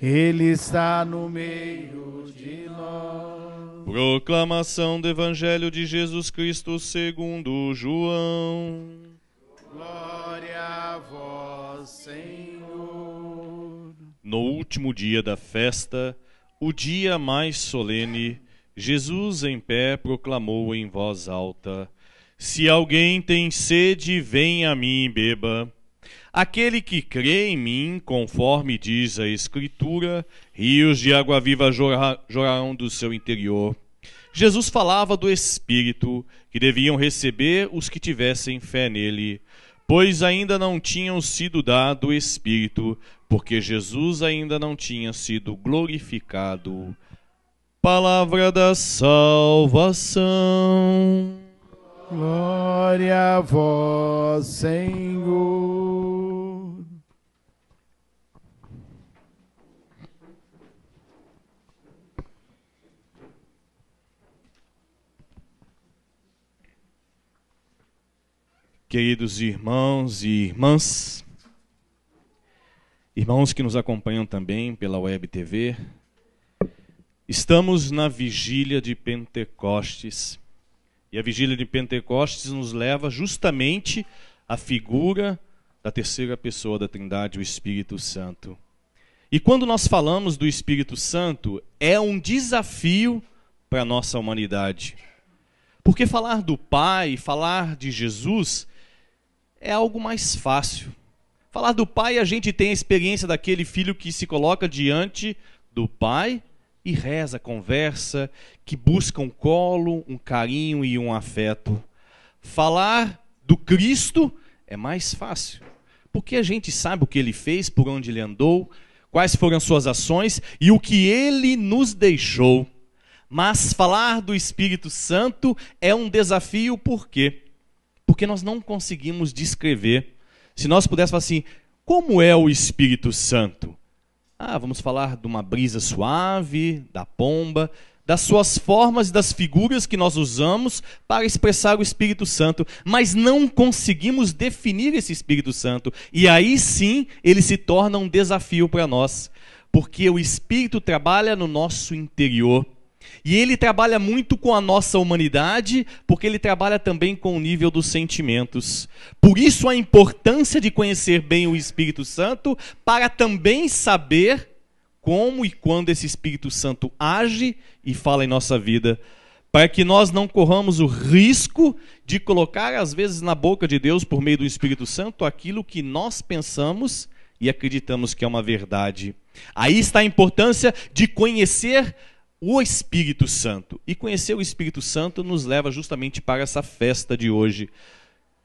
Ele está no meio de nós. Proclamação do Evangelho de Jesus Cristo segundo João. Glória a vós, Senhor. No último dia da festa, o dia mais solene, Jesus em pé proclamou em voz alta: Se alguém tem sede, venha a mim e beba. Aquele que crê em mim, conforme diz a Escritura, rios de água viva jorrarão do seu interior. Jesus falava do Espírito que deviam receber os que tivessem fé nele, pois ainda não tinham sido dado o Espírito, porque Jesus ainda não tinha sido glorificado. Palavra da salvação. Glória a vós, Senhor. Queridos irmãos e irmãs, irmãos que nos acompanham também pela Web TV, estamos na vigília de Pentecostes. E a vigília de Pentecostes nos leva justamente à figura da terceira pessoa da Trindade, o Espírito Santo. E quando nós falamos do Espírito Santo, é um desafio para a nossa humanidade. Porque falar do Pai, falar de Jesus, é algo mais fácil. Falar do Pai, a gente tem a experiência daquele filho que se coloca diante do Pai e reza, conversa, que busca um colo, um carinho e um afeto. Falar do Cristo é mais fácil, porque a gente sabe o que Ele fez, por onde Ele andou, quais foram as suas ações e o que Ele nos deixou. Mas falar do Espírito Santo é um desafio, por quê? Porque nós não conseguimos descrever. Se nós pudéssemos falar assim, como é o Espírito Santo? Vamos falar de uma brisa suave, da pomba, das suas formas e das figuras que nós usamos para expressar o Espírito Santo, mas não conseguimos definir esse Espírito Santo. E aí sim, ele se torna um desafio para nós, porque o Espírito trabalha no nosso interior. E ele trabalha muito com a nossa humanidade, porque ele trabalha também com o nível dos sentimentos. Por isso a importância de conhecer bem o Espírito Santo, para também saber como e quando esse Espírito Santo age e fala em nossa vida, para que nós não corramos o risco de colocar, às vezes, na boca de Deus, por meio do Espírito Santo, aquilo que nós pensamos e acreditamos que é uma verdade. Aí está a importância de conhecer o Espírito Santo. E conhecer o Espírito Santo nos leva justamente para essa festa de hoje.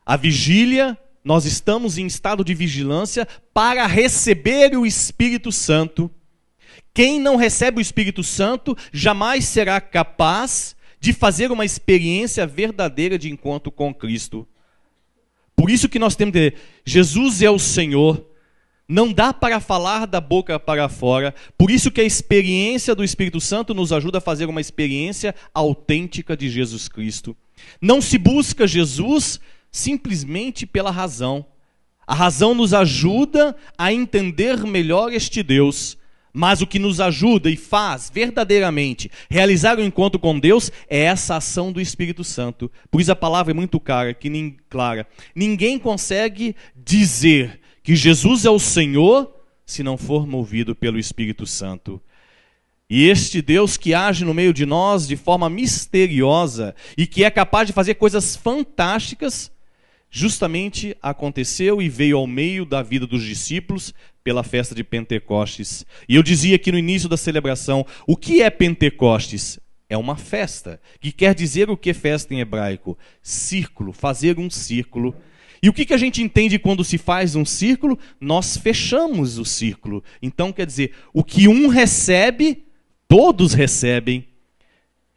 A vigília, nós estamos em estado de vigilância para receber o Espírito Santo. Quem não recebe o Espírito Santo jamais será capaz de fazer uma experiência verdadeira de encontro com Cristo. Por isso que nós temos que dizer, Jesus é o Senhor. Não dá para falar da boca para fora. Por isso que a experiência do Espírito Santo nos ajuda a fazer uma experiência autêntica de Jesus Cristo. Não se busca Jesus simplesmente pela razão. A razão nos ajuda a entender melhor este Deus. Mas o que nos ajuda e faz verdadeiramente realizar o encontro com Deus é essa ação do Espírito Santo. Por isso a palavra é muito clara. Ninguém consegue dizer que Jesus é o Senhor se não for movido pelo Espírito Santo. E este Deus que age no meio de nós de forma misteriosa e que é capaz de fazer coisas fantásticas, justamente aconteceu e veio ao meio da vida dos discípulos pela festa de Pentecostes. E eu dizia aqui no início da celebração, o que é Pentecostes? É uma festa, que quer dizer o que é festa em hebraico? Círculo, fazer um círculo. E o que a gente entende quando se faz um círculo? Nós fechamos o círculo. Então quer dizer, o que um recebe, todos recebem.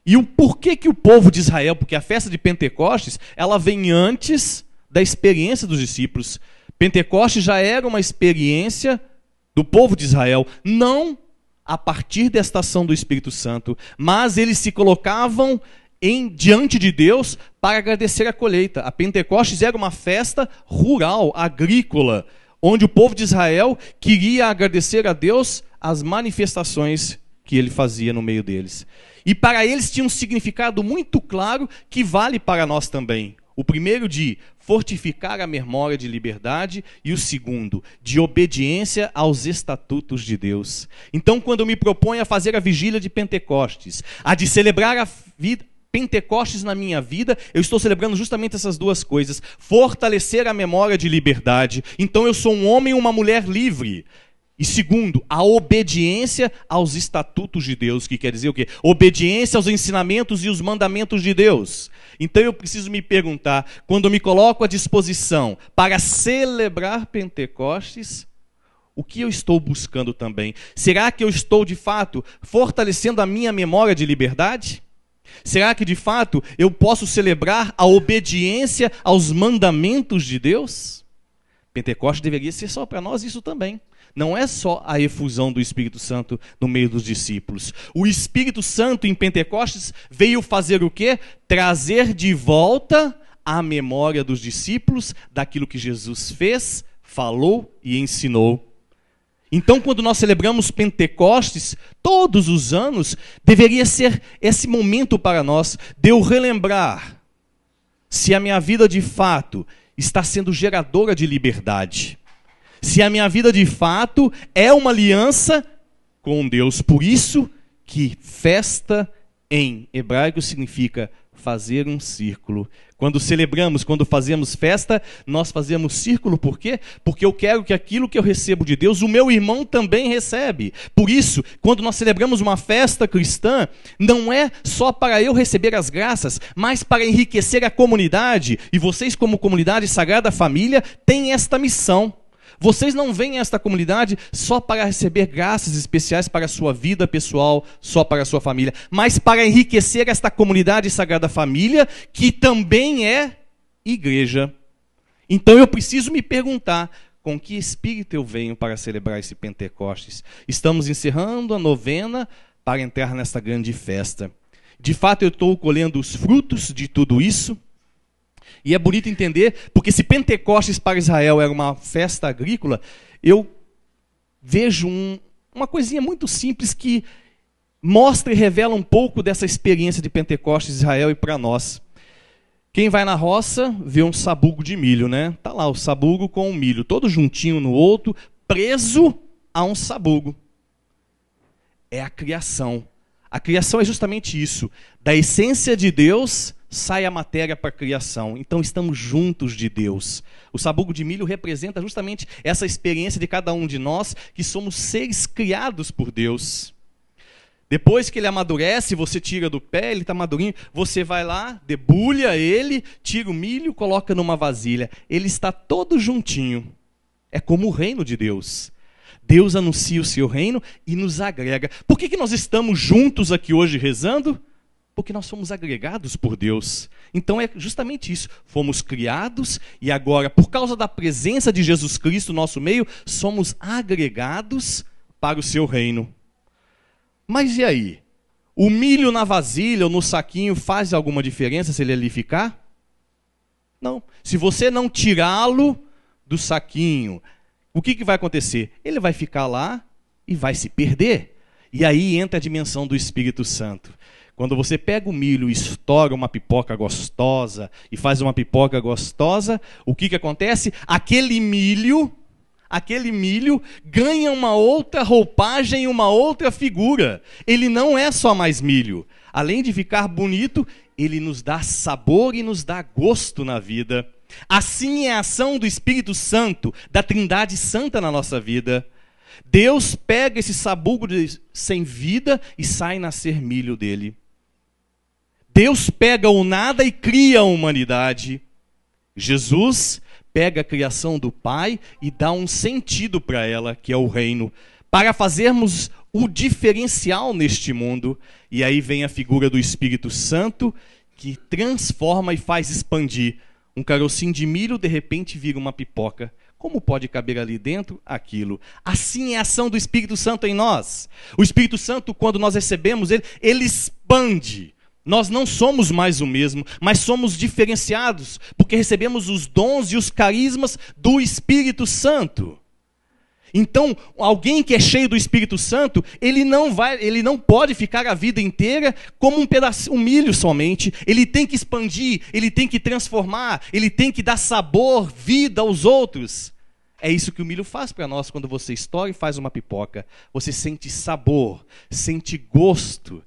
E o porquê que o povo de Israel, porque a festa de Pentecostes, ela vem antes da experiência dos discípulos. Pentecostes já era uma experiência do povo de Israel, não a partir desta ação do Espírito Santo, mas eles se colocavam diante de Deus para agradecer a colheita. A Pentecostes era uma festa rural, agrícola, onde o povo de Israel queria agradecer a Deus as manifestações que ele fazia no meio deles. E para eles tinha um significado muito claro que vale para nós também. O primeiro de fortificar a memória de liberdade e o segundo de obediência aos estatutos de Deus. Então, quando eu me proponho a fazer a vigília de Pentecostes, a de celebrar a vida Pentecostes na minha vida, eu estou celebrando justamente essas duas coisas. Fortalecer a memória de liberdade. Então eu sou um homem e uma mulher livre. E segundo, a obediência aos estatutos de Deus, que quer dizer o quê? Obediência aos ensinamentos e os mandamentos de Deus. Então eu preciso me perguntar, quando eu me coloco à disposição para celebrar Pentecostes, o que eu estou buscando também? Será que eu estou de fato fortalecendo a minha memória de liberdade? Será que de fato eu posso celebrar a obediência aos mandamentos de Deus? Pentecostes deveria ser só para nós isso também. Não é só a efusão do Espírito Santo no meio dos discípulos. O Espírito Santo em Pentecostes veio fazer o quê? Trazer de volta a memória dos discípulos daquilo que Jesus fez, falou e ensinou. Então, quando nós celebramos Pentecostes, todos os anos, deveria ser esse momento para nós de eu relembrar se a minha vida de fato está sendo geradora de liberdade. Se a minha vida de fato é uma aliança com Deus. Por isso que festa em hebraico significa fazer um círculo. Quando celebramos, quando fazemos festa, nós fazemos círculo. Por quê? Porque eu quero que aquilo que eu recebo de Deus, o meu irmão também recebe. Por isso, quando nós celebramos uma festa cristã, não é só para eu receber as graças, mas para enriquecer a comunidade. E vocês, como comunidade Sagrada Família, têm esta missão. Vocês não vêm a esta comunidade só para receber graças especiais para a sua vida pessoal, só para a sua família, mas para enriquecer esta comunidade Sagrada Família, que também é igreja. Então eu preciso me perguntar, com que espírito eu venho para celebrar esse Pentecostes? Estamos encerrando a novena para entrar nesta grande festa. De fato eu estou colhendo os frutos de tudo isso. E é bonito entender, porque se Pentecostes para Israel era uma festa agrícola, eu vejo uma coisinha muito simples que mostra e revela um pouco dessa experiência de Pentecostes Israel e para nós. Quem vai na roça vê um sabugo de milho, né? Tá lá o sabugo com o milho, todo juntinho no outro, preso a um sabugo. É a criação. A criação é justamente isso. Da essência de Deus sai a matéria para a criação. Então estamos juntos de Deus. O sabugo de milho representa justamente essa experiência de cada um de nós, que somos seres criados por Deus. Depois que ele amadurece, você tira do pé, ele está madurinho, você vai lá, debulha ele, tira o milho, coloca numa vasilha. Ele está todo juntinho. É como o reino de Deus. Deus anuncia o seu reino e nos agrega. Por que nós estamos juntos aqui hoje rezando? Porque nós somos agregados por Deus. Então é justamente isso. Fomos criados e agora, por causa da presença de Jesus Cristo no nosso meio, somos agregados para o seu reino. Mas e aí? O milho na vasilha ou no saquinho faz alguma diferença se ele ali ficar? Não. Se você não tirá-lo do saquinho, o que vai acontecer? Ele vai ficar lá e vai se perder. E aí entra a dimensão do Espírito Santo. Quando você pega o milho e estoura uma pipoca gostosa e faz uma pipoca gostosa, o que acontece? Aquele milho ganha uma outra roupagem, uma outra figura. Ele não é só mais milho. Além de ficar bonito, ele nos dá sabor e nos dá gosto na vida. Assim é a ação do Espírito Santo, da Trindade Santa na nossa vida. Deus pega esse sabugo sem vida e sai nascer milho dele. Deus pega o nada e cria a humanidade. Jesus pega a criação do Pai e dá um sentido para ela, que é o reino, para fazermos o diferencial neste mundo. E aí vem a figura do Espírito Santo, que transforma e faz expandir. Um carocinho de milho, de repente, vira uma pipoca. Como pode caber ali dentro aquilo? Assim é a ação do Espírito Santo em nós. O Espírito Santo, quando nós recebemos ele expande Nós não somos mais o mesmo, mas somos diferenciados, porque recebemos os dons e os carismas do Espírito Santo. Então, alguém que é cheio do Espírito Santo, ele não pode ficar a vida inteira como um milho somente. Ele tem que expandir, ele tem que transformar, ele tem que dar sabor, vida aos outros. É isso que o milho faz para nós quando você estoura e faz uma pipoca. Você sente sabor, sente gosto,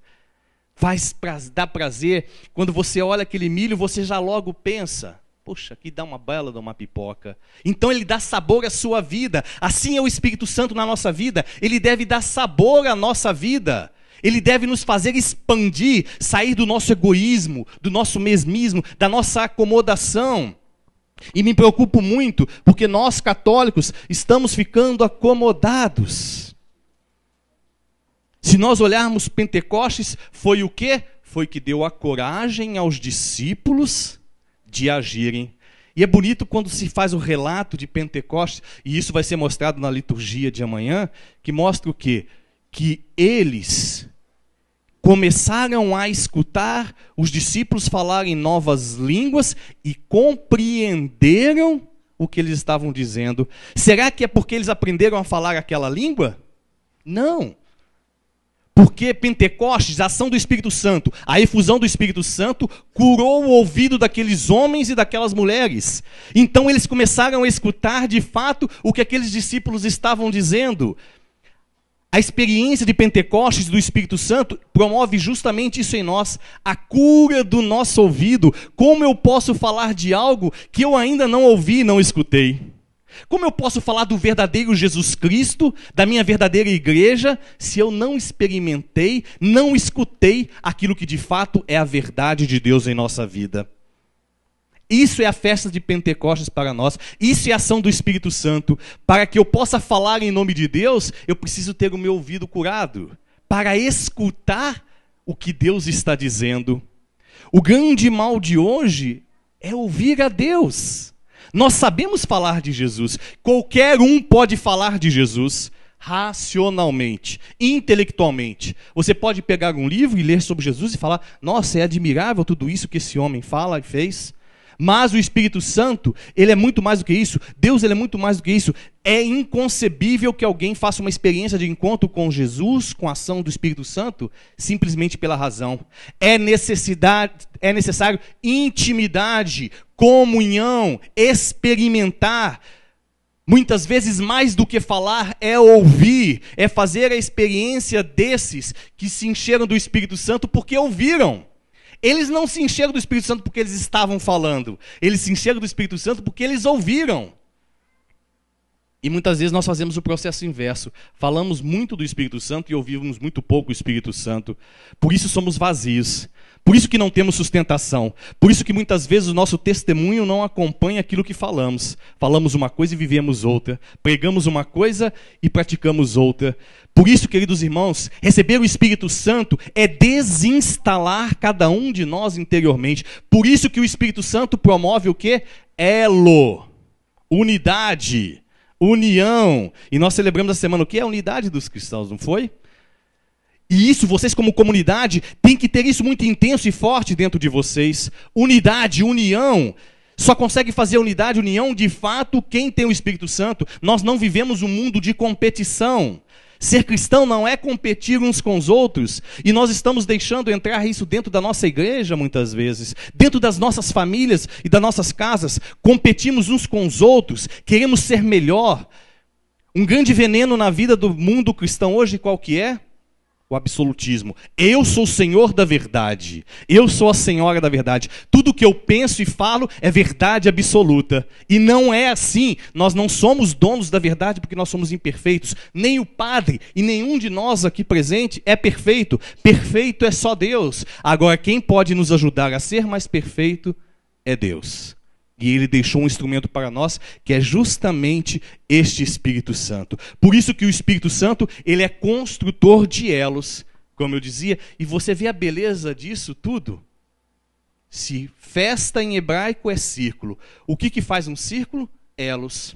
dá prazer. Quando você olha aquele milho, você já logo pensa: poxa, aqui dá uma bela de uma pipoca. Então ele dá sabor à sua vida. Assim é o Espírito Santo na nossa vida. Ele deve dar sabor à nossa vida. Ele deve nos fazer expandir, sair do nosso egoísmo, do nosso mesmismo, da nossa acomodação. E me preocupo muito, porque nós católicos estamos ficando acomodados. Se nós olharmos Pentecostes, foi o quê? Foi que deu a coragem aos discípulos de agirem. E é bonito quando se faz o relato de Pentecostes, e isso vai ser mostrado na liturgia de amanhã, que mostra o quê? Que eles começaram a escutar os discípulos falarem novas línguas e compreenderam o que eles estavam dizendo. Será que é porque eles aprenderam a falar aquela língua? Não. Porque Pentecostes, a ação do Espírito Santo, a efusão do Espírito Santo, curou o ouvido daqueles homens e daquelas mulheres. Então eles começaram a escutar de fato o que aqueles discípulos estavam dizendo. A experiência de Pentecostes do Espírito Santo promove justamente isso em nós, a cura do nosso ouvido. Como eu posso falar de algo que eu ainda não ouvi e não escutei? Como eu posso falar do verdadeiro Jesus Cristo, da minha verdadeira igreja, se eu não experimentei, não escutei aquilo que de fato é a verdade de Deus em nossa vida? Isso é a festa de Pentecostes para nós. Isso é a ação do Espírito Santo. Para que eu possa falar em nome de Deus, eu preciso ter o meu ouvido curado, para escutar o que Deus está dizendo. O grande mal de hoje é ouvir a Deus. Nós sabemos falar de Jesus. Qualquer um pode falar de Jesus racionalmente, intelectualmente. Você pode pegar um livro e ler sobre Jesus e falar: nossa, é admirável tudo isso que esse homem fala e fez. Mas o Espírito Santo, ele é muito mais do que isso. Deus, ele é muito mais do que isso. É inconcebível que alguém faça uma experiência de encontro com Jesus, com a ação do Espírito Santo, simplesmente pela razão. É necessário intimidade, comunhão, experimentar. Muitas vezes, mais do que falar, é ouvir, é fazer a experiência desses que se encheram do Espírito Santo porque ouviram. Eles não se encheram do Espírito Santo porque eles estavam falando. Eles se encheram do Espírito Santo porque eles ouviram. E muitas vezes nós fazemos o processo inverso. Falamos muito do Espírito Santo e ouvimos muito pouco o Espírito Santo. Por isso somos vazios. Por isso que não temos sustentação. Por isso que muitas vezes o nosso testemunho não acompanha aquilo que falamos. Falamos uma coisa e vivemos outra. Pregamos uma coisa e praticamos outra. Por isso, queridos irmãos, receber o Espírito Santo é desinstalar cada um de nós interiormente. Por isso que o Espírito Santo promove o quê? Elo, unidade, união. E nós celebramos essa semana o quê? A unidade dos cristãos, não foi? E isso, vocês como comunidade, têm que ter isso muito intenso e forte dentro de vocês. Unidade, união. Só consegue fazer unidade, união, de fato, quem tem o Espírito Santo. Nós não vivemos um mundo de competição. Ser cristão não é competir uns com os outros, e nós estamos deixando entrar isso dentro da nossa igreja muitas vezes, dentro das nossas famílias e das nossas casas. Competimos uns com os outros, queremos ser melhor. Um grande veneno na vida do mundo cristão hoje, qual que é? O absolutismo. Eu sou o Senhor da verdade. Eu sou a Senhora da verdade. Tudo que eu penso e falo é verdade absoluta. E não é assim. Nós não somos donos da verdade porque nós somos imperfeitos. Nem o Padre e nenhum de nós aqui presente é perfeito. Perfeito é só Deus. Agora, quem pode nos ajudar a ser mais perfeito é Deus. E Ele deixou um instrumento para nós, que é justamente este Espírito Santo. Por isso que o Espírito Santo, ele é construtor de elos, como eu dizia. E você vê a beleza disso tudo? Se festa em hebraico é círculo. O que faz um círculo? Elos.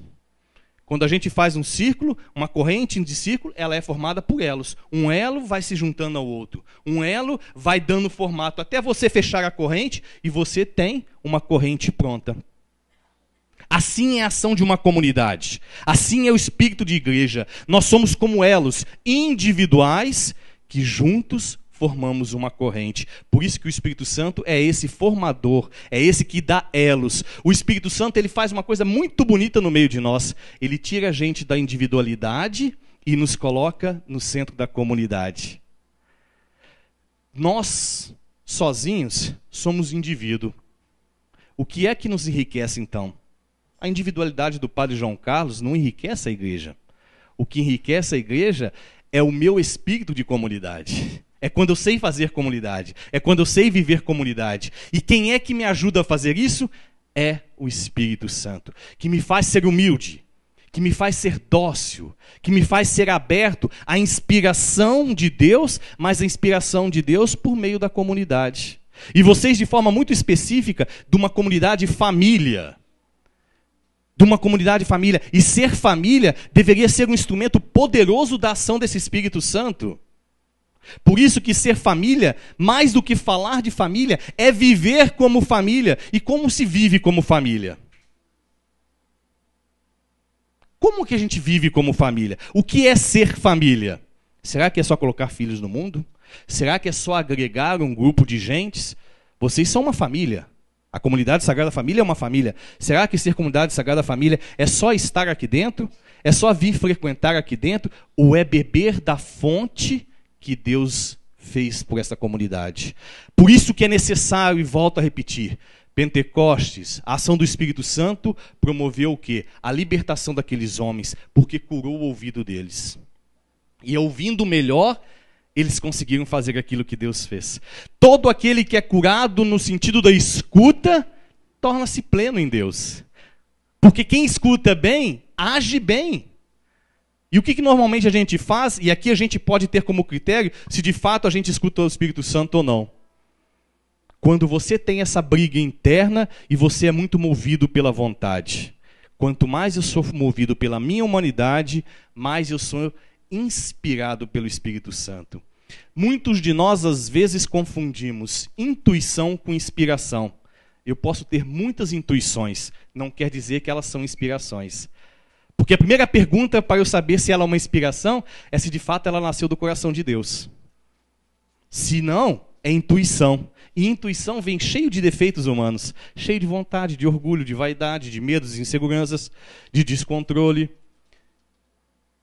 Quando a gente faz um círculo, uma corrente de círculo, ela é formada por elos. Um elo vai se juntando ao outro. Um elo vai dando formato até você fechar a corrente e você tem uma corrente pronta. Assim é a ação de uma comunidade. Assim é o espírito de igreja. Nós somos como elos individuais que juntos formamos uma corrente. Por isso que o Espírito Santo é esse formador, é esse que dá elos. O Espírito Santo, ele faz uma coisa muito bonita no meio de nós. Ele tira a gente da individualidade e nos coloca no centro da comunidade. Nós, sozinhos, somos indivíduo. O que é que nos enriquece, então? A individualidade do Padre João Carlos não enriquece a igreja. O que enriquece a igreja é o meu espírito de comunidade. É quando eu sei fazer comunidade. É quando eu sei viver comunidade. E quem é que me ajuda a fazer isso? É o Espírito Santo, que me faz ser humilde, que me faz ser dócil, que me faz ser aberto à inspiração de Deus, mas a inspiração de Deus por meio da comunidade. E vocês, de forma muito específica, de uma comunidade família. De uma comunidade família. E ser família deveria ser um instrumento poderoso da ação desse Espírito Santo. Por isso que ser família, mais do que falar de família, é viver como família. E como se vive como família? Como que a gente vive como família? O que é ser família? Será que é só colocar filhos no mundo? Será que é só agregar um grupo de gentes? Vocês são uma família. A comunidade Sagrada Família é uma família. Será que ser comunidade Sagrada Família é só estar aqui dentro? É só vir frequentar aqui dentro? Ou é beber da fonte que Deus fez por essa comunidade? Por isso que é necessário, e volto a repetir, Pentecostes, a ação do Espírito Santo promoveu o quê? A libertação daqueles homens, porque curou o ouvido deles. E ouvindo melhor, eles conseguiram fazer aquilo que Deus fez. Todo aquele que é curado no sentido da escuta, torna-se pleno em Deus. Porque quem escuta bem, age bem. E o que normalmente a gente faz, e aqui a gente pode ter como critério, se de fato a gente escuta o Espírito Santo ou não. Quando você tem essa briga interna e você é muito movido pela vontade. Quanto mais eu sou movido pela minha humanidade, mais eu sou inspirado pelo Espírito Santo. Muitos de nós, às vezes, confundimos intuição com inspiração. Eu posso ter muitas intuições, não quer dizer que elas são inspirações. Porque a primeira pergunta para eu saber se ela é uma inspiração é se de fato ela nasceu do coração de Deus. Se não, é intuição. E intuição vem cheio de defeitos humanos, cheio de vontade, de orgulho, de vaidade, de medos, de inseguranças, de descontrole.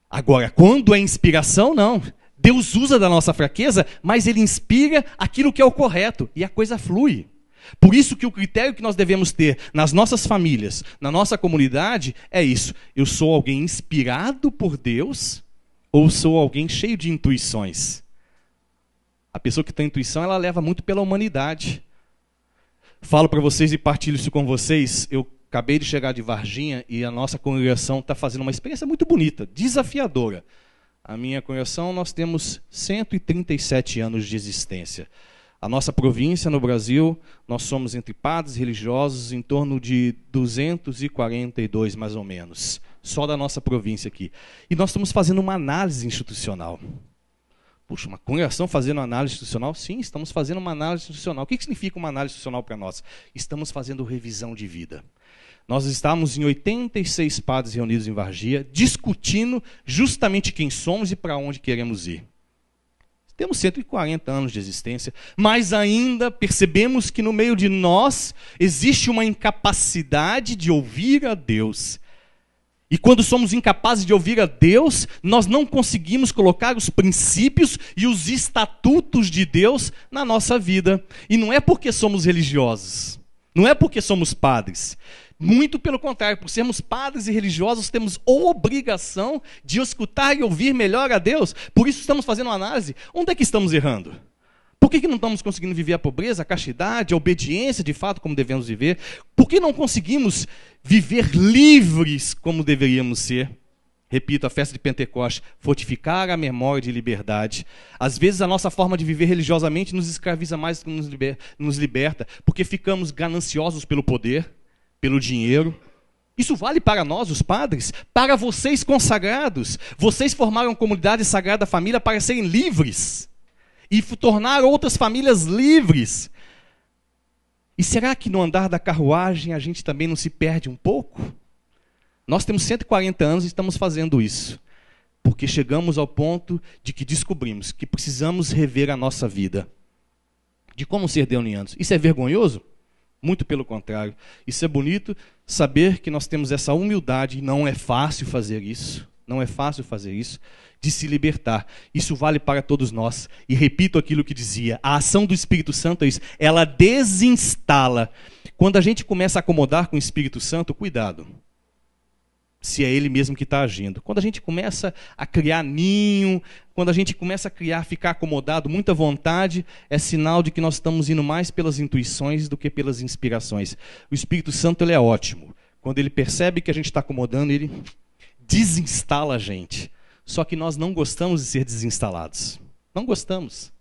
Agora, quando é inspiração, não. Deus usa da nossa fraqueza, mas Ele inspira aquilo que é o correto, e a coisa flui. Por isso que o critério que nós devemos ter nas nossas famílias, na nossa comunidade, é isso. Eu sou alguém inspirado por Deus ou sou alguém cheio de intuições? A pessoa que tem intuição, ela leva muito pela humanidade. Falo para vocês e partilho isso com vocês. Eu acabei de chegar de Varginha e a nossa congregação está fazendo uma experiência muito bonita, desafiadora. A minha congregação, nós temos 137 anos de existência. A nossa província no Brasil, nós somos entre padres religiosos em torno de 242, mais ou menos. Só da nossa província aqui. E nós estamos fazendo uma análise institucional. Puxa, uma congregação fazendo análise institucional? Sim, estamos fazendo uma análise institucional. O que significa uma análise institucional para nós? Estamos fazendo revisão de vida. Nós estávamos em 86 padres reunidos em Varginha, discutindo justamente quem somos e para onde queremos ir. Temos 140 anos de existência, mas ainda percebemos que no meio de nós existe uma incapacidade de ouvir a Deus. E quando somos incapazes de ouvir a Deus, nós não conseguimos colocar os princípios e os estatutos de Deus na nossa vida. E não é porque somos religiosos, não é porque somos padres. Muito pelo contrário, por sermos padres e religiosos, temos obrigação de escutar e ouvir melhor a Deus. Por isso estamos fazendo uma análise. Onde é que estamos errando? Por que não estamos conseguindo viver a pobreza, a castidade, a obediência de fato como devemos viver? Por que não conseguimos viver livres como deveríamos ser? Repito, a festa de Pentecostes, fortificar a memória de liberdade. Às vezes a nossa forma de viver religiosamente nos escraviza mais do que nos liberta, porque ficamos gananciosos pelo poder, pelo dinheiro, Isso vale para nós, os padres, para vocês consagrados. Vocês formaram comunidade Sagrada Família para serem livres e tornar outras famílias livres. E será que no andar da carruagem a gente também não se perde um pouco? Nós temos 140 anos e estamos fazendo isso, porque chegamos ao ponto de que descobrimos que precisamos rever a nossa vida, de como ser deonianos. Isso é vergonhoso? Muito pelo contrário. Isso é bonito, saber que nós temos essa humildade, e não é fácil fazer isso, não é fácil fazer isso, de se libertar. Isso vale para todos nós. E repito aquilo que dizia, a ação do Espírito Santo é isso, ela desinstala. Quando a gente começa a acomodar com o Espírito Santo, cuidado, se é ele mesmo que está agindo. Quando a gente começa a criar ninho, quando a gente começa a ficar acomodado, muita vontade, é sinal de que nós estamos indo mais pelas intuições do que pelas inspirações. O Espírito Santo, ele é ótimo. Quando ele percebe que a gente está acomodando, ele desinstala a gente. Só que nós não gostamos de ser desinstalados. Não gostamos.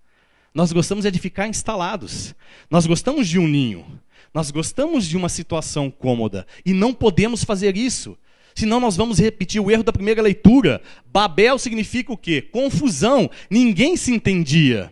Nós gostamos de ficar instalados. Nós gostamos de um ninho. Nós gostamos de uma situação cômoda. E não podemos fazer isso. Senão nós vamos repetir o erro da primeira leitura. Babel significa o quê? Confusão. Ninguém se entendia.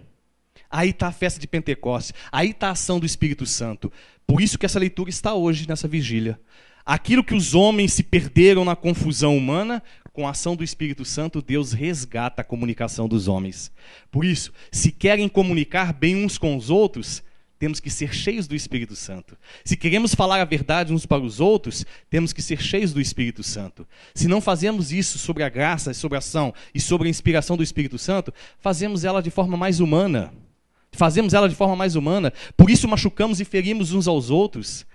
Aí está a festa de Pentecostes. Aí está a ação do Espírito Santo. Por isso que essa leitura está hoje nessa vigília. Aquilo que os homens se perderam na confusão humana, com a ação do Espírito Santo, Deus resgata a comunicação dos homens. Por isso, se querem comunicar bem uns com os outros, temos que ser cheios do Espírito Santo. Se queremos falar a verdade uns para os outros, temos que ser cheios do Espírito Santo. Se não fazemos isso sobre a graça, sobre a ação e sobre a inspiração do Espírito Santo, fazemos ela de forma mais humana. Fazemos ela de forma mais humana. Por isso machucamos e ferimos uns aos outros.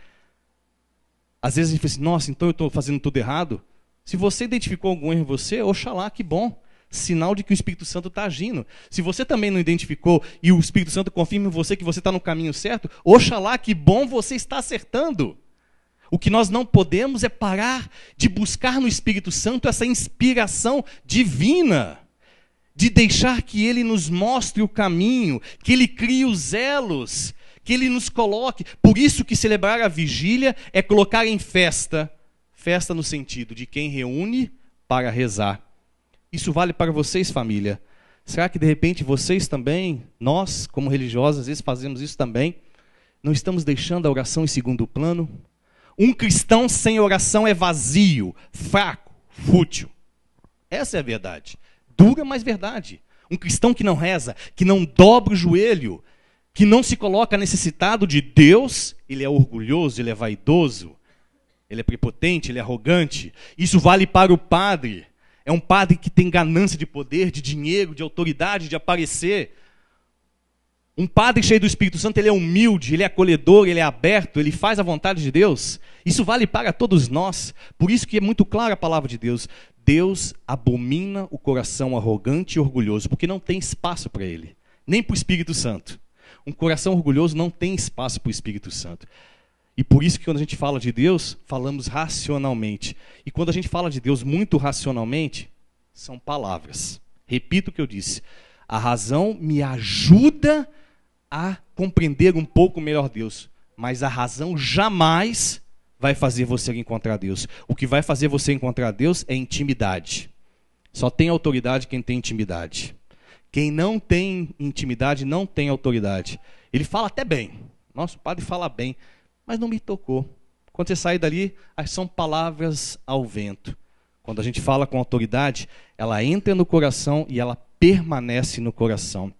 Às vezes a gente fala assim, nossa, então eu estou fazendo tudo errado. Se você identificou algum erro em você, oxalá, que bom. Sinal de que o Espírito Santo está agindo. Se você também não identificou e o Espírito Santo confirma em você que você está no caminho certo, oxalá, que bom, você está acertando. O que nós não podemos é parar de buscar no Espírito Santo essa inspiração divina, de deixar que ele nos mostre o caminho, que ele crie os elos, que ele nos coloque. Por isso que celebrar a vigília é colocar em festa, festa no sentido de quem reúne para rezar. Isso vale para vocês, família. Será que de repente vocês também, nós como religiosos, às vezes fazemos isso também, não estamos deixando a oração em segundo plano? Um cristão sem oração é vazio, fraco, fútil. Essa é a verdade. Dura, mas verdade. Um cristão que não reza, que não dobra o joelho, que não se coloca necessitado de Deus, ele é orgulhoso, ele é vaidoso, ele é prepotente, ele é arrogante. Isso vale para o padre. É um padre que tem ganância de poder, de dinheiro, de autoridade, de aparecer. Um padre cheio do Espírito Santo, ele é humilde, ele é acolhedor, ele é aberto, ele faz a vontade de Deus. Isso vale para todos nós. Por isso que é muito clara a palavra de Deus. Deus abomina o coração arrogante e orgulhoso, porque não tem espaço para ele, nem para o Espírito Santo. Um coração orgulhoso não tem espaço para o Espírito Santo. E por isso que quando a gente fala de Deus, falamos racionalmente. E quando a gente fala de Deus muito racionalmente, são palavras. Repito o que eu disse. A razão me ajuda a compreender um pouco melhor Deus. Mas a razão jamais vai fazer você encontrar Deus. O que vai fazer você encontrar Deus é intimidade. Só tem autoridade quem tem intimidade. Quem não tem intimidade não tem autoridade. Ele fala até bem. Nosso padre fala bem. Mas não me tocou. Quando você sai dali, são palavras ao vento. Quando a gente fala com autoridade, ela entra no coração e ela permanece no coração.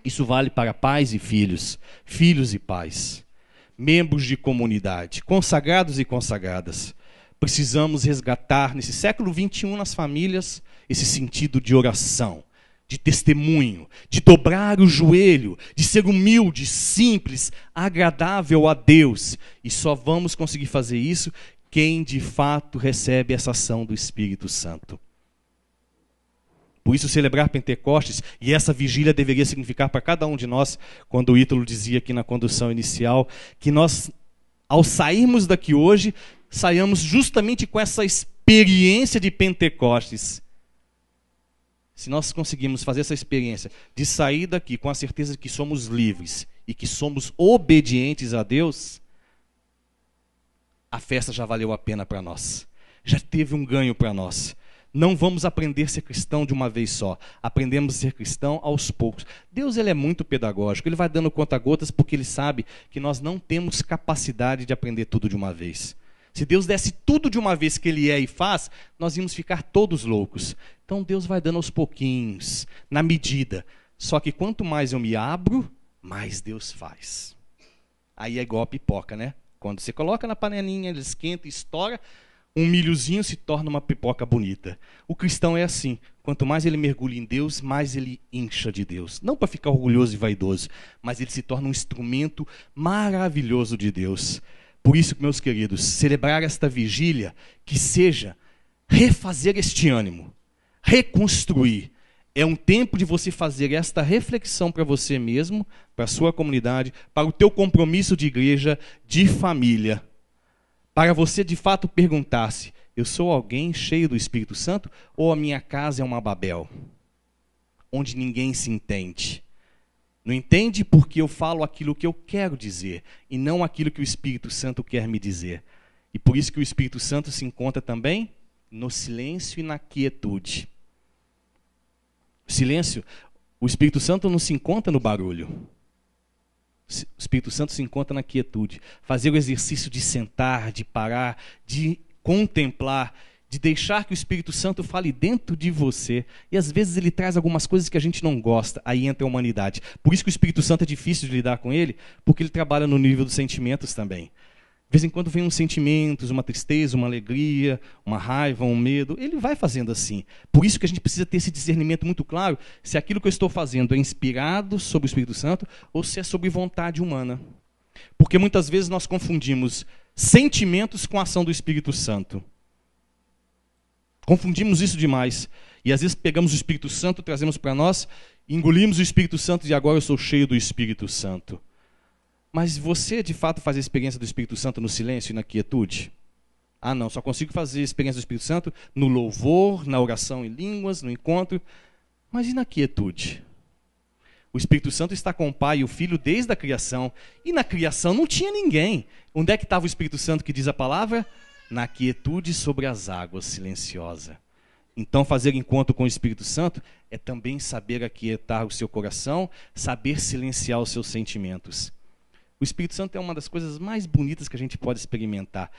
Isso vale para pais e filhos, filhos e pais, membros de comunidade, consagrados e consagradas. Precisamos resgatar, nesse século XXI, nas famílias, esse sentido de oração, de testemunho, de dobrar o joelho, de ser humilde, simples, agradável a Deus. E só vamos conseguir fazer isso quem de fato recebe essa ação do Espírito Santo. Por isso celebrar Pentecostes, e essa vigília deveria significar para cada um de nós, quando o Ítalo dizia aqui na condução inicial, que nós, ao sairmos daqui hoje, saiamos justamente com essa experiência de Pentecostes. Se nós conseguimos fazer essa experiência de sair daqui com a certeza de que somos livres e que somos obedientes a Deus, a festa já valeu a pena para nós. já teve um ganho para nós. Não vamos aprender a ser cristão de uma vez só. Aprendemos a ser cristão aos poucos. Deus, ele é muito pedagógico. Ele vai dando conta-gotas porque ele sabe que nós não temos capacidade de aprender tudo de uma vez. Se Deus desse tudo de uma vez que ele é e faz, nós íamos ficar todos loucos. Então Deus vai dando aos pouquinhos, na medida. Só que quanto mais eu me abro, mais Deus faz. Aí é igual a pipoca, né? Quando você coloca na panelinha, ele esquenta e estoura, um milhozinho se torna uma pipoca bonita. O cristão é assim. Quanto mais ele mergulha em Deus, mais ele incha de Deus. Não para ficar orgulhoso e vaidoso, mas ele se torna um instrumento maravilhoso de Deus. Por isso, meus queridos, celebrar esta vigília, que seja refazer este ânimo, reconstruir. É um tempo de você fazer esta reflexão para você mesmo, para a sua comunidade, para o teu compromisso de igreja, de família. Para você de fato perguntar-se, eu sou alguém cheio do Espírito Santo ou a minha casa é uma Babel? Onde ninguém se entende. Não entende porque eu falo aquilo que eu quero dizer e não aquilo que o Espírito Santo quer me dizer. E por isso que o Espírito Santo se encontra também no silêncio e na quietude. Silêncio, o Espírito Santo não se encontra no barulho. O Espírito Santo se encontra na quietude. Fazer o exercício de sentar, de parar, de contemplar, de deixar que o Espírito Santo fale dentro de você. E às vezes ele traz algumas coisas que a gente não gosta, aí entra a humanidade. Por isso que o Espírito Santo é difícil de lidar com ele, porque ele trabalha no nível dos sentimentos também. De vez em quando vem uns sentimentos, uma tristeza, uma alegria, uma raiva, um medo. Ele vai fazendo assim. Por isso que a gente precisa ter esse discernimento muito claro se aquilo que eu estou fazendo é inspirado sobre o Espírito Santo ou se é sobre vontade humana. Porque muitas vezes nós confundimos sentimentos com a ação do Espírito Santo. Confundimos isso demais. E às vezes pegamos o Espírito Santo, trazemos para nós, engolimos o Espírito Santo e agora eu sou cheio do Espírito Santo. Mas você, de fato, faz a experiência do Espírito Santo no silêncio e na quietude? Ah, não, só consigo fazer a experiência do Espírito Santo no louvor, na oração em línguas, no encontro. Mas e na quietude? O Espírito Santo está com o Pai e o Filho desde a criação. E na criação não tinha ninguém. Onde é que estava o Espírito Santo que diz a palavra? Na quietude sobre as águas, silenciosa. Então, fazer encontro com o Espírito Santo é também saber aquietar o seu coração, saber silenciar os seus sentimentos. O Espírito Santo é uma das coisas mais bonitas que a gente pode experimentar.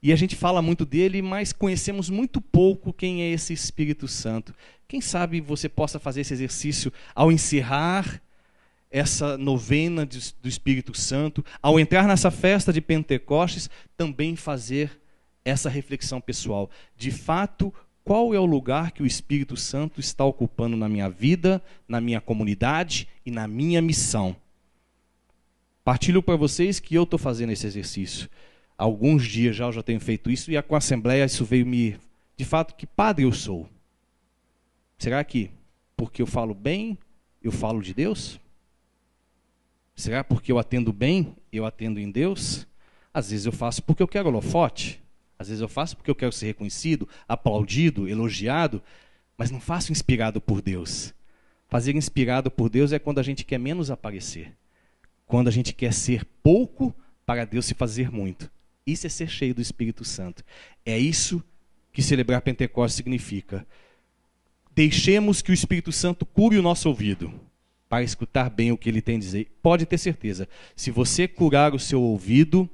E a gente fala muito dele, mas conhecemos muito pouco quem é esse Espírito Santo. Quem sabe você possa fazer esse exercício ao encerrar essa novena do Espírito Santo, ao entrar nessa festa de Pentecostes, também fazer essa reflexão pessoal. De fato, qual é o lugar que o Espírito Santo está ocupando na minha vida, na minha comunidade e na minha missão? Partilho para vocês que eu estou fazendo esse exercício. Há alguns dias já eu já tenho feito isso e com a Assembleia isso veio me... De fato, que padre eu sou? Será que porque eu falo bem, eu falo de Deus? Será porque eu atendo bem, eu atendo em Deus? Às vezes eu faço porque eu quero holofote. Às vezes eu faço porque eu quero ser reconhecido, aplaudido, elogiado. Mas não faço inspirado por Deus. Fazer inspirado por Deus é quando a gente quer menos aparecer. Quando a gente quer ser pouco para Deus se fazer muito. Isso é ser cheio do Espírito Santo. É isso que celebrar Pentecostes significa. Deixemos que o Espírito Santo cure o nosso ouvido para escutar bem o que ele tem a dizer. Pode ter certeza, se você curar o seu ouvido,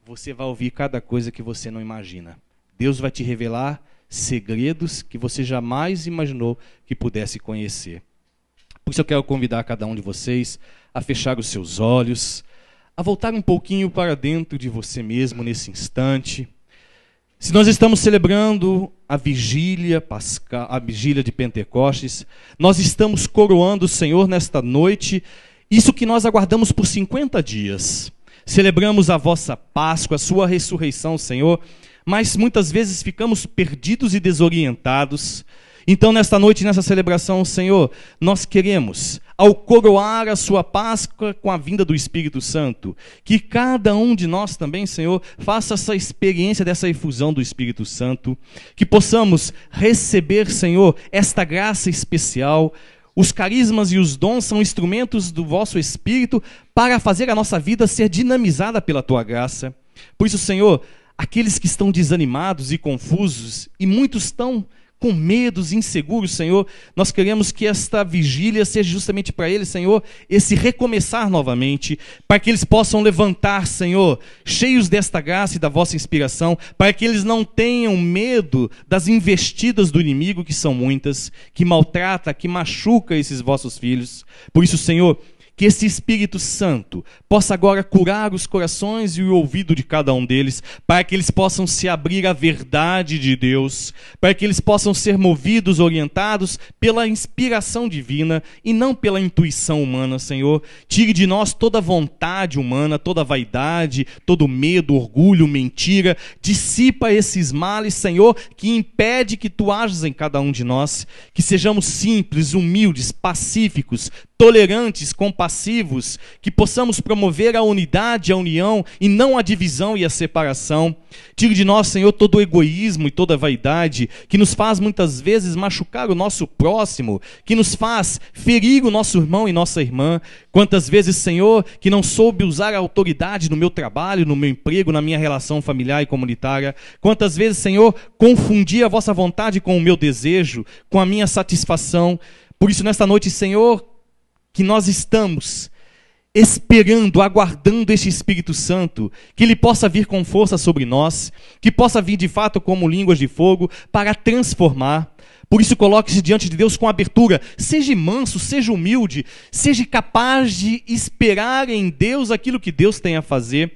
você vai ouvir cada coisa que você não imagina. Deus vai te revelar segredos que você jamais imaginou que pudesse conhecer. Por isso eu quero convidar cada um de vocês a fechar os seus olhos, a voltar um pouquinho para dentro de você mesmo nesse instante. Se nós estamos celebrando a vigília pascal, a vigília de Pentecostes, nós estamos coroando o Senhor nesta noite, isso que nós aguardamos por 50 dias. Celebramos a vossa Páscoa, a sua ressurreição, Senhor, mas muitas vezes ficamos perdidos e desorientados. Então, nesta noite, nessa celebração, Senhor, nós queremos, ao coroar a sua Páscoa com a vinda do Espírito Santo, que cada um de nós também, Senhor, faça essa experiência dessa efusão do Espírito Santo, que possamos receber, Senhor, esta graça especial. Os carismas e os dons são instrumentos do vosso Espírito para fazer a nossa vida ser dinamizada pela tua graça. Por isso, Senhor, aqueles que estão desanimados e confusos, e muitos estão com medos, inseguros, Senhor, nós queremos que esta vigília seja justamente para eles, Senhor, esse recomeçar novamente, para que eles possam levantar, Senhor, cheios desta graça e da vossa inspiração, para que eles não tenham medo das investidas do inimigo, que são muitas, que maltrata, que machuca esses vossos filhos. Por isso, Senhor, que esse Espírito Santo possa agora curar os corações e o ouvido de cada um deles, para que eles possam se abrir à verdade de Deus, para que eles possam ser movidos, orientados pela inspiração divina e não pela intuição humana, Senhor. Tire de nós toda vontade humana, toda vaidade, todo medo, orgulho, mentira. Dissipa esses males, Senhor, que impede que Tu ajas em cada um de nós, que sejamos simples, humildes, pacíficos, tolerantes, compassivos, que possamos promover a unidade, a união e não a divisão e a separação. Tire de nós, Senhor, todo o egoísmo e toda a vaidade que nos faz muitas vezes machucar o nosso próximo, que nos faz ferir o nosso irmão e nossa irmã. Quantas vezes, Senhor, que não soube usar a autoridade no meu trabalho, no meu emprego, na minha relação familiar e comunitária. Quantas vezes, Senhor, confundi a vossa vontade com o meu desejo, com a minha satisfação. Por isso, nesta noite, Senhor, que nós estamos esperando, aguardando este Espírito Santo, que Ele possa vir com força sobre nós, que possa vir de fato como línguas de fogo para transformar. Por isso, coloque-se diante de Deus com abertura, seja manso, seja humilde, seja capaz de esperar em Deus aquilo que Deus tem a fazer.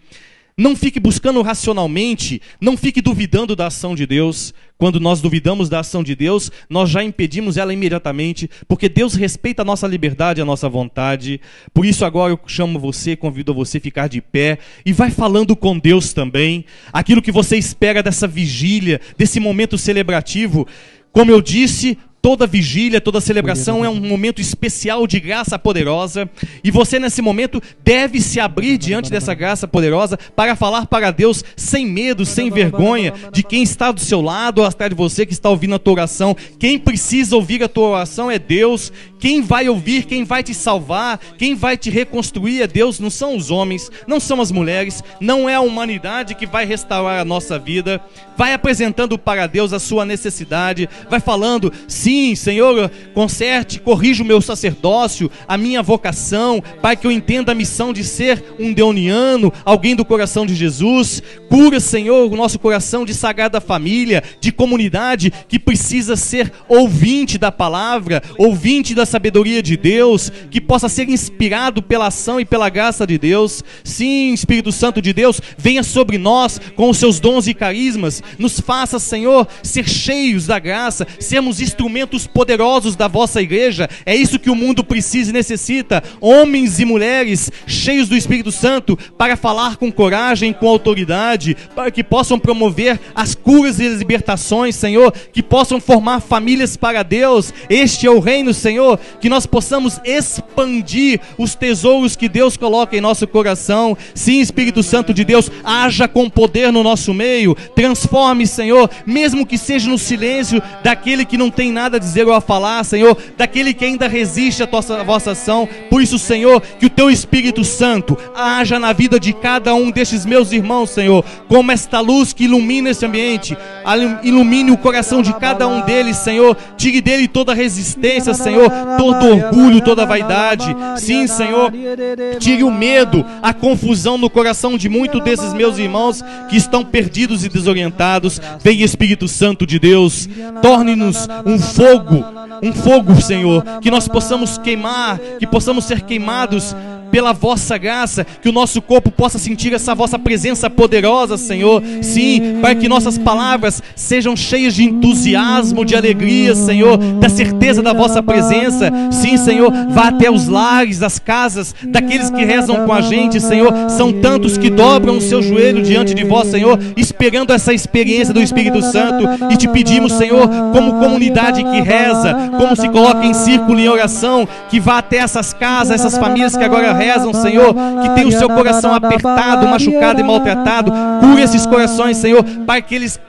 Não fique buscando racionalmente, não fique duvidando da ação de Deus. Quando nós duvidamos da ação de Deus, nós já impedimos ela imediatamente, porque Deus respeita a nossa liberdade, a nossa vontade. Por isso agora eu chamo você, convido você a ficar de pé e vai falando com Deus também, aquilo que você espera dessa vigília, desse momento celebrativo. Como eu disse, toda vigília, toda celebração é um momento especial de graça poderosa, e você nesse momento deve se abrir diante dessa graça poderosa para falar para Deus sem medo, sem vergonha de quem está do seu lado ou atrás de você que está ouvindo a tua oração. Quem precisa ouvir a tua oração é Deus. Quem vai ouvir, quem vai te salvar, quem vai te reconstruir é Deus. Não são os homens, não são as mulheres, não é a humanidade que vai restaurar a nossa vida. Vai apresentando para Deus a sua necessidade, vai falando: sim, Senhor, conserte, corrija o meu sacerdócio, a minha vocação, para que eu entenda a missão de ser um deoniano, alguém do coração de Jesus. Cura, Senhor, o nosso coração de sagrada família, de comunidade que precisa ser ouvinte da palavra, ouvinte da sabedoria de Deus, que possa ser inspirado pela ação e pela graça de Deus. Sim, Espírito Santo de Deus, venha sobre nós com os seus dons e carismas, nos faça, Senhor, ser cheios da graça, sermos instrumentos poderosos da vossa igreja. É isso que o mundo precisa e necessita, homens e mulheres cheios do Espírito Santo, para falar com coragem, com autoridade, para que possam promover as curas e as libertações, Senhor, que possam formar famílias para Deus. Este é o reino, Senhor, que nós possamos expandir os tesouros que Deus coloca em nosso coração. Sim, Espírito Santo de Deus, haja com poder no nosso meio, transforme, Senhor, mesmo que seja no silêncio daquele que não tem nada a dizer ou a falar, Senhor, daquele que ainda resiste à vossa ação. Por isso, Senhor, que o Teu Espírito Santo haja na vida de cada um destes meus irmãos, Senhor, como esta luz que ilumina esse ambiente, ilumine o coração de cada um deles, Senhor, tire dele toda resistência, Senhor, todo orgulho, toda vaidade. Sim, Senhor, tire o medo, a confusão no coração de muitos desses meus irmãos que estão perdidos e desorientados. Vem, Espírito Santo de Deus, torne-nos um fogo, Senhor, que nós possamos queimar, que possamos ser queimados pela vossa graça, que o nosso corpo possa sentir essa vossa presença poderosa, Senhor. Sim, para que nossas palavras sejam cheias de entusiasmo, de alegria, Senhor, da certeza da vossa presença. Sim, Senhor, vá até os lares, as casas daqueles que rezam com a gente, Senhor. São tantos que dobram o seu joelho diante de vós, Senhor, esperando essa experiência do Espírito Santo, e te pedimos, Senhor, como comunidade que reza, como se coloca em círculo em oração, que vá até essas casas, essas famílias que agora rezam, rezam, Senhor, que tem o seu coração apertado, machucado e maltratado. Cura esses corações, Senhor, para que eles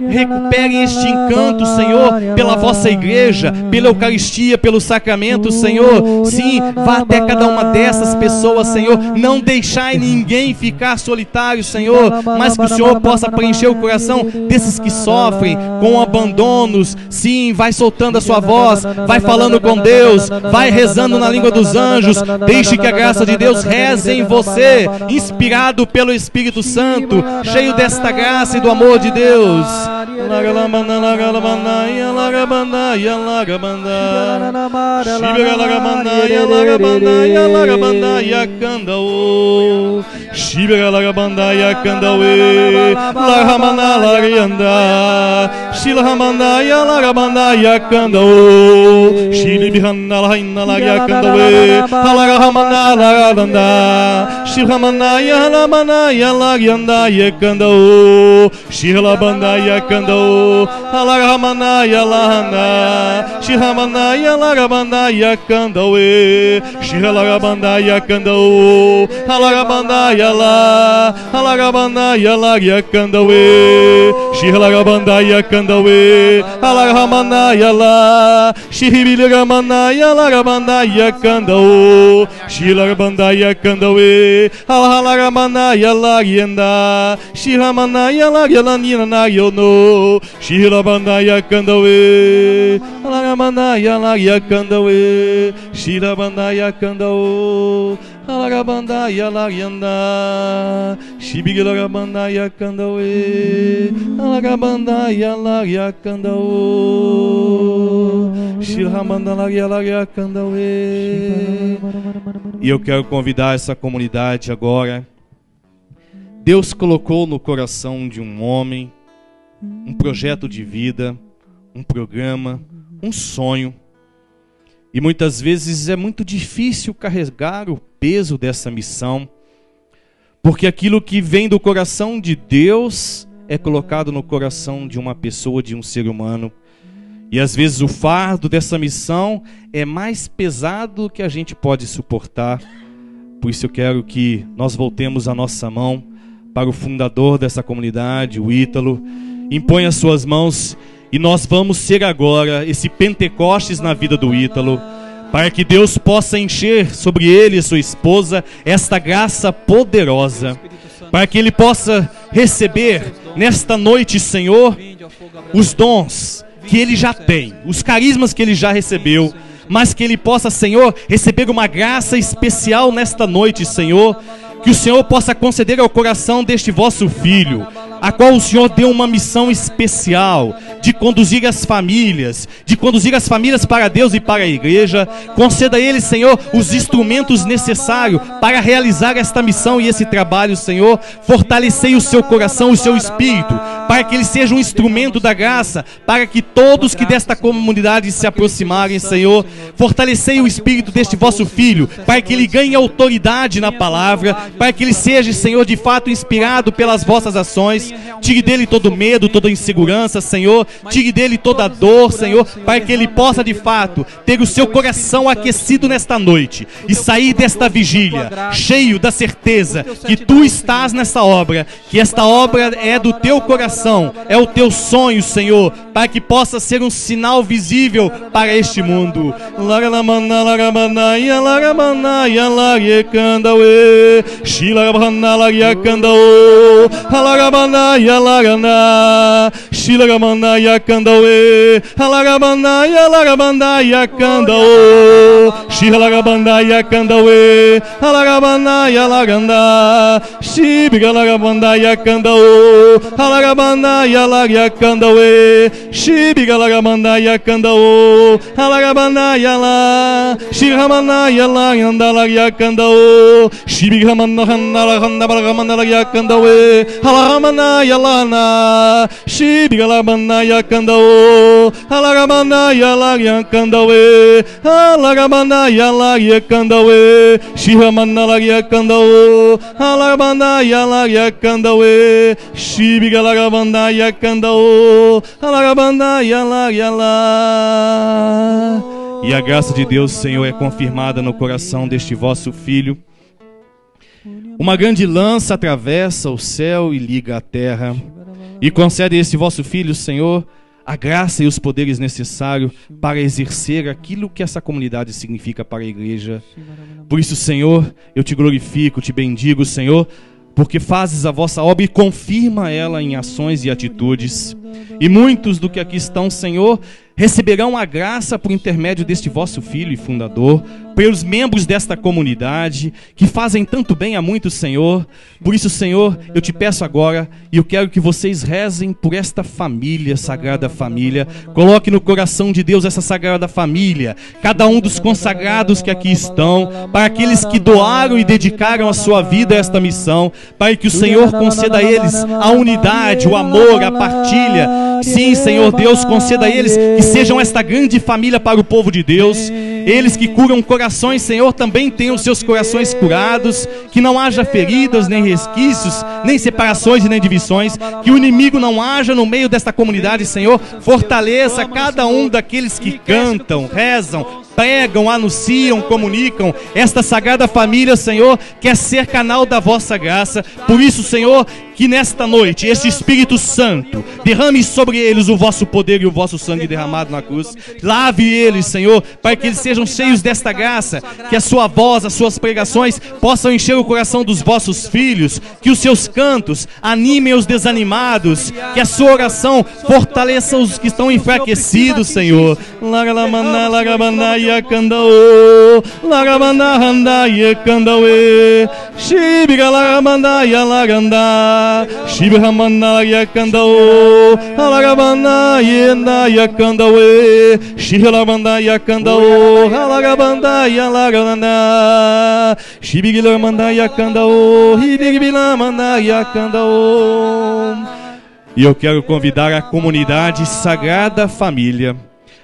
recuperem este encanto, Senhor, pela vossa igreja, pela Eucaristia, pelo sacramento, Senhor. Sim, vá até cada uma dessas pessoas, Senhor. Não deixai ninguém ficar solitário, Senhor, mas que o Senhor possa preencher o coração desses que sofrem com abandonos. Sim, vai soltando a sua voz, vai falando com Deus, vai rezando na língua dos anjos. Deixe que a graça de Deus reze em você, inspirado pelo Espírito Santo, cheio desta graça e do amor de Deus. Alagabandaya Lagyanda, Shibigilagabandaya Kandawe, Alagabandaya Lagyakandao, Shilhamandalagya Kandawe. E eu quero convidar essa comunidade agora. Deus colocou no coração de um homem um projeto de vida, um programa, um sonho. E muitas vezes é muito difícil carregar o peso dessa missão, porque aquilo que vem do coração de Deus é colocado no coração de uma pessoa, de um ser humano. E às vezes o fardo dessa missão é mais pesado do que a gente pode suportar. Por isso eu quero que nós voltemos a nossa mão para o fundador dessa comunidade, o Ítalo. Impõe as suas mãos e nós vamos ser agora esse Pentecostes na vida do Ítalo, para que Deus possa encher sobre ele e sua esposa esta graça poderosa, para que ele possa receber nesta noite, Senhor, os dons que ele já tem, os carismas que ele já recebeu, mas que ele possa, Senhor, receber uma graça especial nesta noite, Senhor, que o Senhor possa conceder ao coração deste vosso filho, a qual o Senhor deu uma missão especial de conduzir as famílias, para Deus e para a igreja. Conceda a ele, Senhor, os instrumentos necessários para realizar esta missão e esse trabalho, Senhor. Fortalecei o seu coração, o seu espírito, para que ele seja um instrumento da graça, para que todos que desta comunidade se aproximarem, Senhor. Fortalecei o espírito deste vosso filho, para que ele ganhe autoridade na palavra, para que ele seja, Senhor, de fato inspirado pelas vossas ações. Tire dele todo medo, toda insegurança, Senhor. Tire dele toda dor, Senhor, para que ele possa de fato ter o seu coração aquecido nesta noite e sair desta vigília cheio da certeza que tu estás nessa obra, que esta obra é do teu coração, é o teu sonho, Senhor, para que possa ser um sinal visível para este mundo. Shilagabandaya Kandawe, Halagabandaya Lagabandaya Kandao, Shilagabandaya Kandawe, Halagabandaya Laganda, Shibigalagabandaya Kandao, Halagabandaya Lagya Kandawe, Shibigalagabandaya Kandao, Halagabandaya La, Shihamandaya Laganda Lagya Kandao, Shibigamandala Lagya Kandawe, Halagabandaya Lana, Shibigalabandaya Kandao, Halagabandaya Lagya Kandawe, Halagabandaya Lagya Kandawe, Shihamandalagya Kandao, Halagabandaya Lagya Kandawe, Shibigalabandaya Kandao, Halagabandaya Lagya La. E a graça de Deus, Senhor, é confirmada no coração deste vosso filho. Uma grande lança atravessa o céu e liga a terra. E concede a esse vosso filho, Senhor, a graça e os poderes necessários para exercer aquilo que essa comunidade significa para a igreja. Por isso, Senhor, eu te glorifico, te bendigo, Senhor, porque fazes a vossa obra e confirma ela em ações e atitudes. E muitos do que aqui estão, Senhor, receberão a graça por intermédio deste vosso Filho e Fundador, pelos membros desta comunidade, que fazem tanto bem a muitos, Senhor. Por isso, Senhor, eu te peço agora, e eu quero que vocês rezem por esta família, Sagrada Família. Coloque no coração de Deus essa Sagrada Família, cada um dos consagrados que aqui estão, para aqueles que doaram e dedicaram a sua vida a esta missão, para que o Senhor conceda a eles a unidade, o amor, a partilha. Sim, Senhor Deus, conceda a eles que sejam esta grande família para o povo de Deus. Eles que curam corações, Senhor, também tenham seus corações curados, que não haja feridas, nem resquícios, nem separações e nem divisões, que o inimigo não haja no meio desta comunidade, Senhor. Fortaleça cada um daqueles que cantam, rezam, pregam, anunciam, comunicam. Esta Sagrada Família, Senhor, quer ser canal da vossa graça. Por isso, Senhor, que nesta noite esse Espírito Santo derrame sobre eles o vosso poder e o vosso sangue derramado na cruz. Lave eles, Senhor, para que eles sejam cheios desta graça, que a sua voz, as suas pregações possam encher o coração dos vossos filhos, que os seus cantos animem os desanimados, que a sua oração fortaleça os que estão enfraquecidos, Senhor. Shibramandaya Kandao, Alagabandaya Naya Kandawe, Shiramandaya Kandao, Alagabandaya Lagana, Shibigilamandaya Kandao, Hibigilamandaya Kandao. E eu quero convidar a comunidade Sagrada Família,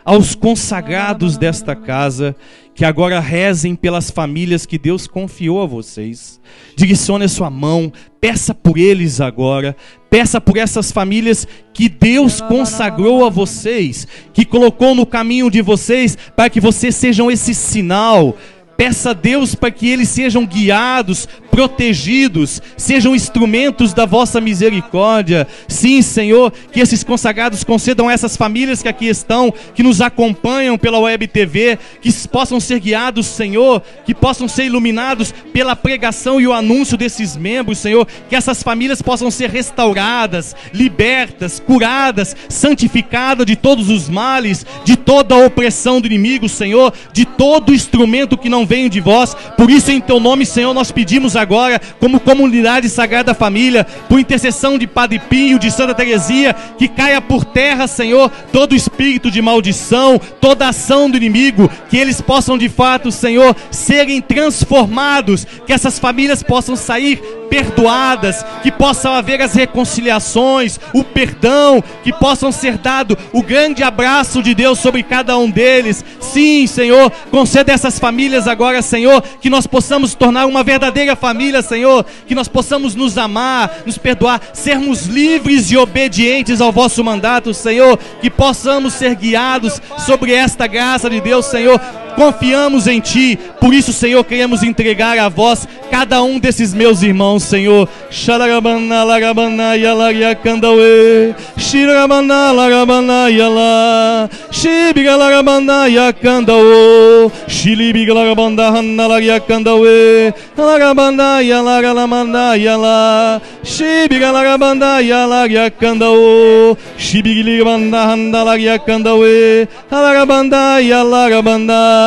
aos consagrados desta casa, que agora rezem pelas famílias que Deus confiou a vocês. Direcione a sua mão, peça por eles agora, peça por essas famílias que Deus consagrou a vocês, que colocou no caminho de vocês, para que vocês sejam esse sinal. Peça a Deus para que eles sejam guiados, protegidos, sejam instrumentos da vossa misericórdia. Sim, Senhor, que esses consagrados concedam a essas famílias que aqui estão, que nos acompanham pela Web TV, que possam ser guiados, Senhor, que possam ser iluminados pela pregação e o anúncio desses membros, Senhor, que essas famílias possam ser restauradas, libertas, curadas, santificadas de todos os males, de toda a opressão do inimigo, Senhor, de todo instrumento que não venho de vós. Por isso, em teu nome, Senhor, nós pedimos agora, como comunidade Sagrada Família, por intercessão de Padre Pio, de Santa Teresia, que caia por terra, Senhor, todo espírito de maldição, toda ação do inimigo, que eles possam de fato, Senhor, serem transformados, que essas famílias possam sair perdoadas, que possam haver as reconciliações, o perdão, que possam ser dado o grande abraço de Deus sobre cada um deles. Sim, Senhor, conceda a essas famílias agora, Senhor, que nós possamos tornar uma verdadeira família, Senhor, que nós possamos nos amar, nos perdoar, sermos livres e obedientes ao vosso mandato, Senhor, que possamos ser guiados sobre esta graça de Deus, Senhor. Confiamos em Ti, por isso, Senhor, queremos entregar a vós cada um desses meus irmãos, Senhor. Sharagabana lagabana yalaria kandawe, shiragabana lagabana yala, shibiga lagabana yakandao, shilibiga lagabanda hanalaria kandawe, lagabanda yalagamanda yala, shibiga lagabanda yalaria kandao, shibiga lagabanda hanalaria kandawe, lagabanda yalagabanda.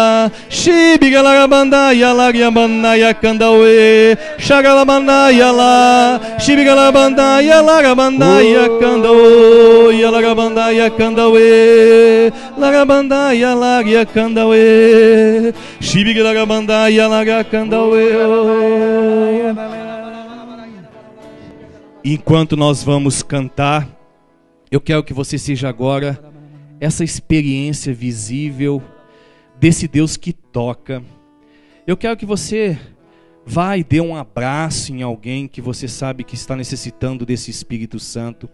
Shibigalagabanda yalagyabanda yakandawe, Shagalabanda yala, Shibigalabanda yalagabanda yakandao, Yalagabanda yakandawe, Lagabanda yalagyakandawe, Shibigalagabanda yalagakandawe. Enquanto nós vamos cantar, eu quero que você seja agora essa experiência visível desse Deus que toca. Eu quero que você vá e dê um abraço em alguém que você sabe que está necessitando desse Espírito Santo,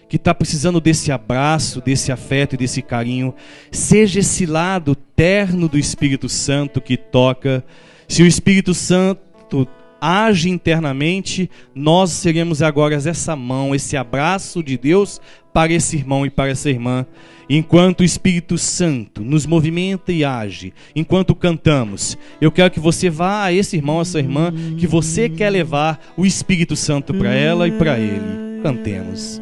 que está precisando desse abraço, desse afeto e desse carinho. Seja esse lado terno do Espírito Santo que toca. Se o Espírito Santo age internamente, nós seremos agora essa mão, esse abraço de Deus para esse irmão e para essa irmã. Enquanto o Espírito Santo nos movimenta e age, enquanto cantamos, eu quero que você vá a esse irmão, a essa irmã, que você quer levar o Espírito Santo para ela e para ele. Cantemos.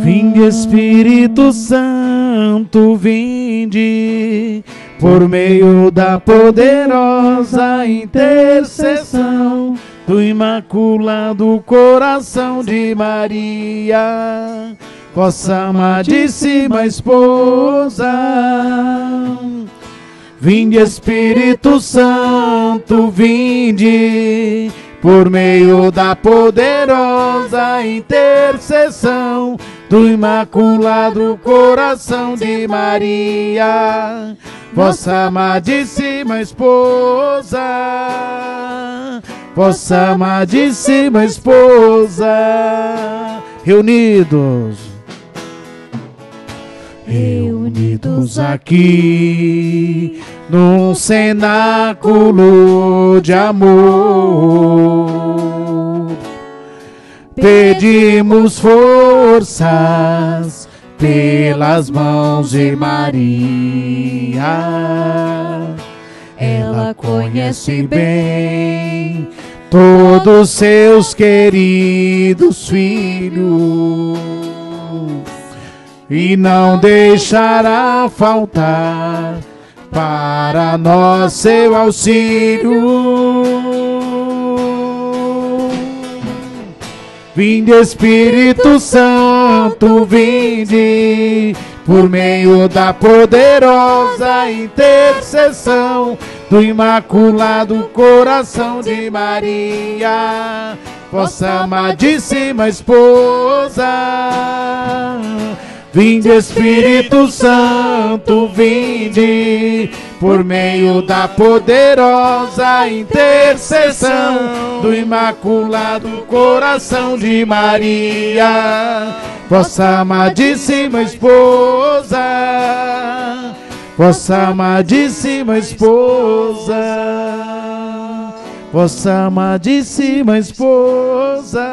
Vinde, Espírito Santo, vinde, por meio da poderosa intercessão do Imaculado Coração de Maria, vossa amadíssima esposa. Vinde, Espírito Santo, vinde, por meio da poderosa intercessão do Imaculado Coração de Maria, vossa amadíssima esposa, vossa amadíssima esposa. Reunidos aqui num cenáculo de amor, pedimos forças pelas mãos de Maria. Ela conhece bem todos seus queridos filhos e não deixará faltar para nós seu auxílio. Vinde, Espírito Santo, vinde, por meio da poderosa intercessão do Imaculado Coração de Maria, vossa amadíssima esposa. Vinde, Espírito Santo, vinde, por meio da poderosa intercessão do Imaculado Coração de Maria, vossa amadíssima esposa, vossa amadíssima esposa, vossa amadíssima esposa,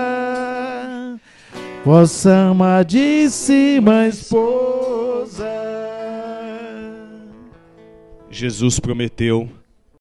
vossa amadíssima esposa. Jesus prometeu